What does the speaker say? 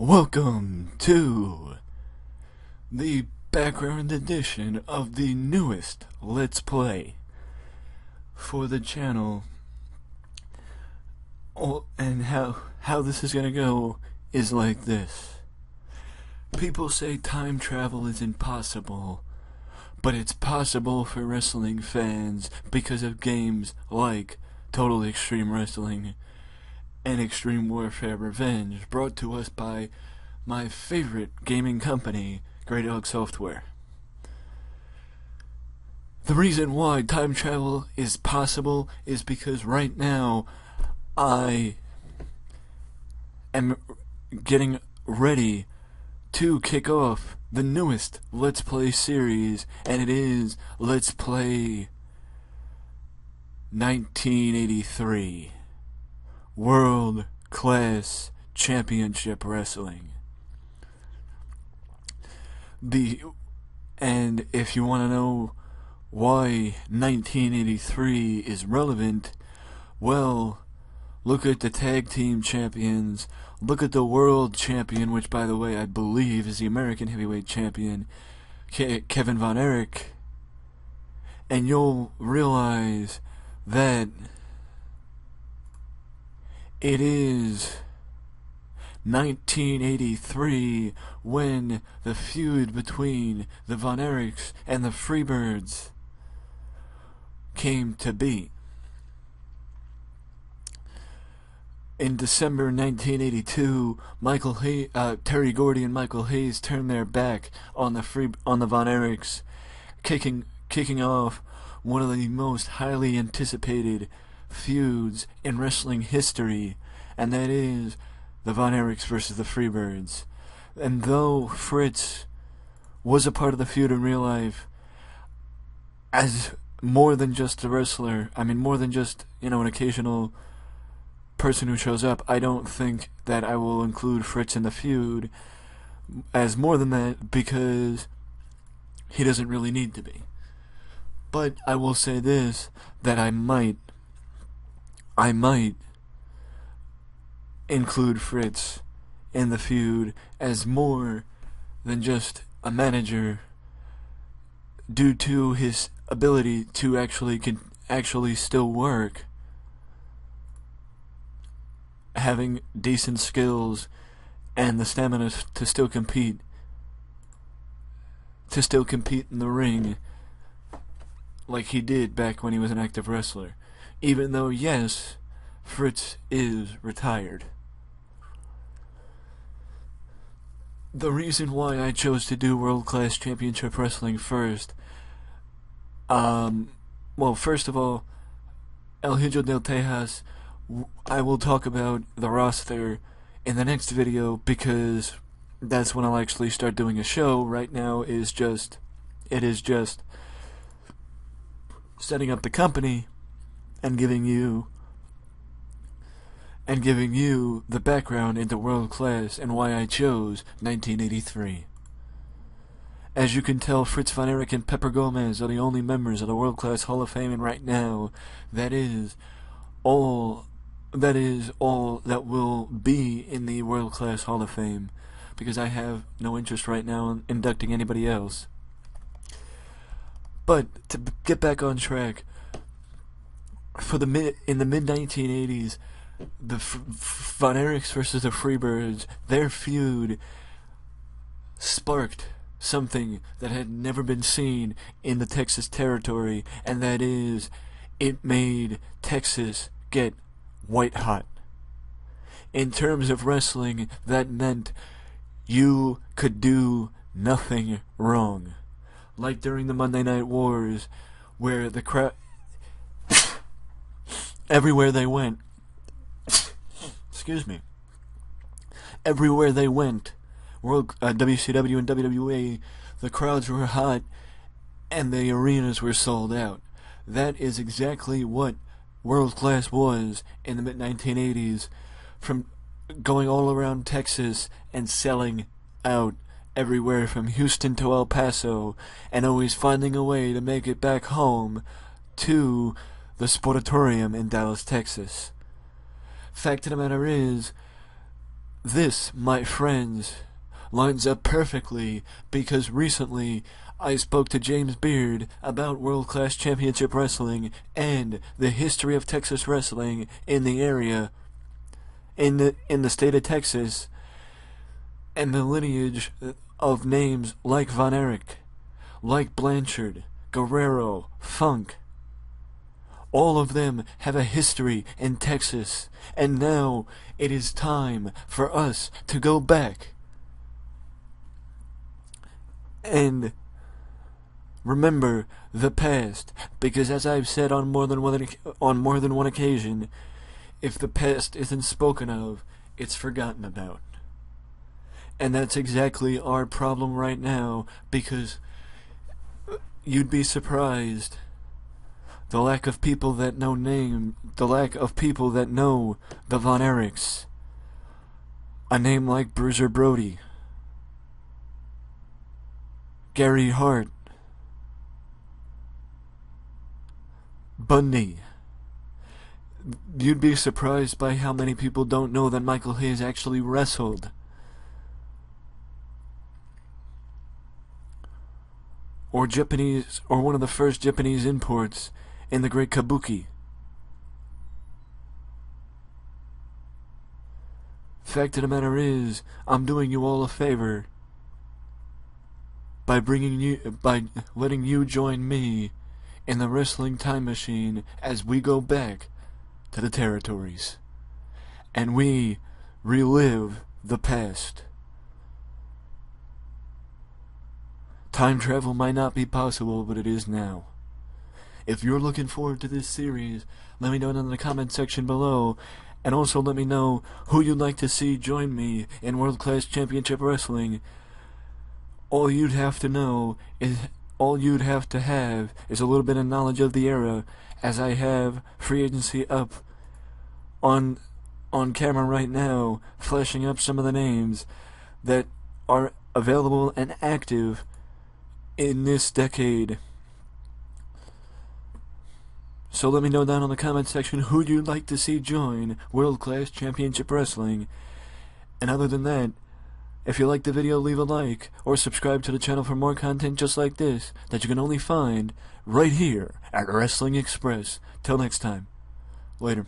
Welcome to the background edition of the newest Let's Play for the channel. And how this is gonna go is like this. People say time travel is impossible, but it's possible for wrestling fans because of games like Total Extreme Wrestling and Extreme Warfare Revenge, brought to us by my favorite gaming company, Great Dog Software. The reason why time travel is possible is because right now I am getting ready to kick off the newest Let's Play series, and it is Let's Play 1983 World Class Championship Wrestling. And if you want to know why 1983 is relevant, well, look at the tag team champions, look at the world champion, which by the way I believe is the American heavyweight champion, Fritz Von Erich, and you'll realize that it is 1983 when the feud between the Von Erichs and the Freebirds came to be. In December 1982, Terry Gordy and Michael Hayes turned their back on the Von Erichs, kicking off one of the most highly anticipated feuds in wrestling history, and that is the Von Erichs versus the Freebirds. And though Fritz was a part of the feud in real life, as more than just a wrestler, more than just, an occasional person who shows up, I don't think that I will include Fritz in the feud as more than that, because he doesn't really need to be. But I will say this, that I might include Fritz in the feud as more than just a manager, due to his ability to actually still work, having decent skills and the stamina to still compete in the ring like he did back when he was an active wrestler. Even though, yes, Fritz is retired. The reason why I chose to do World Class Championship Wrestling first, first of all, El Hijo Del Tejas, I will talk about the roster in the next video, because that's when I'll actually start doing a show. Right now it is just setting up the company and giving you the background into World Class and why I chose 1983. As you can tell, Fritz Von Erich and Pepper Gomez are the only members of the World Class Hall of Fame, and right now that is all that will be in the World Class Hall of Fame, because I have no interest right now in inducting anybody else. But to get back on track, in the mid-1980s, the Von Erichs versus the Freebirds, their feud sparked something that had never been seen in the Texas territory, and that is, it made Texas get white hot. In terms of wrestling, that meant you could do nothing wrong. Like during the Monday Night Wars, where the crowd, everywhere they went, everywhere they went, WCW and WWE, the crowds were hot and the arenas were sold out. That is exactly what World Class was in the mid-1980s, from going all around Texas and selling out everywhere from Houston to El Paso, and always finding a way to make it back home to the Sportatorium in Dallas, Texas. Fact of the matter is, This, my friends, lines up perfectly because recently I spoke to James Beard about World Class Championship Wrestling and the history of Texas wrestling in the area, in the state of Texas, and the lineage of names like Von Erich, like Blanchard, Guerrero, Funk. All of them have a history in Texas, and now it is time for us to go back and remember the past, because as I've said on more than one occasion, if the past isn't spoken of, it's forgotten about. And that's exactly our problem right now, because you'd be surprised the lack of people that know the Von Erichs. A name like Bruiser Brody, Gary Hart, Bundy. You'd be surprised by how many people don't know that Michael Hayes actually wrestled. Or one of the first Japanese imports in the Great Kabuki. Fact of the matter is, I'm doing you all a favor by letting you join me in the wrestling time machine as we go back to the territories and we relive the past. Time travel might not be possible, but it is now. If you're looking forward to this series, let me know in the comment section below, and also let me know who you'd like to see join me in World Class Championship Wrestling. All you'd have to have is a little bit of knowledge of the era, as I have free agency up on camera right now, flashing up some of the names that are available and active in this decade. So let me know down in the comment section who you'd like to see join World Class Championship Wrestling. And other than that, if you liked the video, leave a like or subscribe to the channel for more content just like this that you can only find right here at Wrestling Express. Till next time, later.